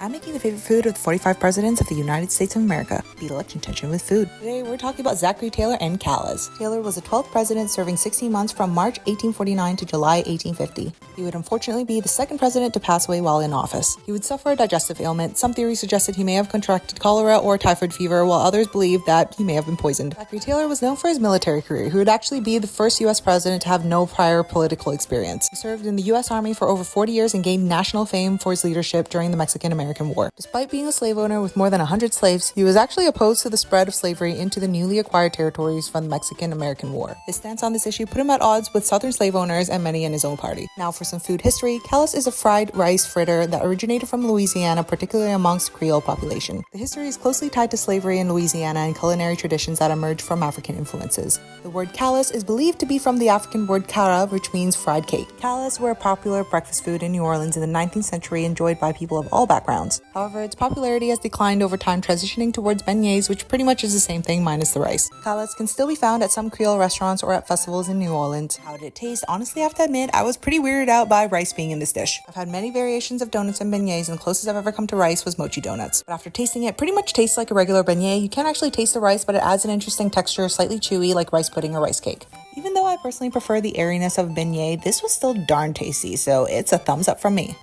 I'm making the favorite food of the 45 presidents of the United States of America, beat election tension with food. Today we're talking about Zachary Taylor and callus. Taylor was the 12th president, serving 16 months from March 1849 to July 1850. He would unfortunately be the second president to pass away while in office. He would suffer a digestive ailment. Some theories suggested he may have contracted cholera or typhoid fever, while others believed that he may have been poisoned. Zachary Taylor was known for his military career. He would actually be the first U.S. president to have no prior political experience. He served in the U.S. Army for over 40 years and gained national fame for his leadership during the Mexican-American War. Despite being a slave owner with more than 100 slaves, he was actually opposed to the spread of slavery into the newly acquired territories from the Mexican-American War. His stance on this issue put him at odds with Southern slave owners and many in his own party. Now for some food history, callus is a fried rice fritter that originated from Louisiana, particularly amongst the Creole population. The history is closely tied to slavery in Louisiana and culinary traditions that emerged from African influences. The word callus is believed to be from the African word cara, which means fried cake. Callus were a popular breakfast food in New Orleans in the 19th century, enjoyed by people of all backgrounds. However, its popularity has declined over time, transitioning towards beignets, which pretty much is the same thing minus the rice. Callus can still be found at some Creole restaurants or at festivals in New Orleans. How did it taste? Honestly, I have to admit, I was pretty weirded out by rice being in this dish. I've had many variations of donuts and beignets, and the closest I've ever come to rice was mochi donuts. But after tasting it, pretty much tastes like a regular beignet. You can't actually taste the rice, but it adds an interesting texture, slightly chewy like rice pudding or rice cake. Even though I personally prefer the airiness of beignet, this was still darn tasty, so it's a thumbs up from me.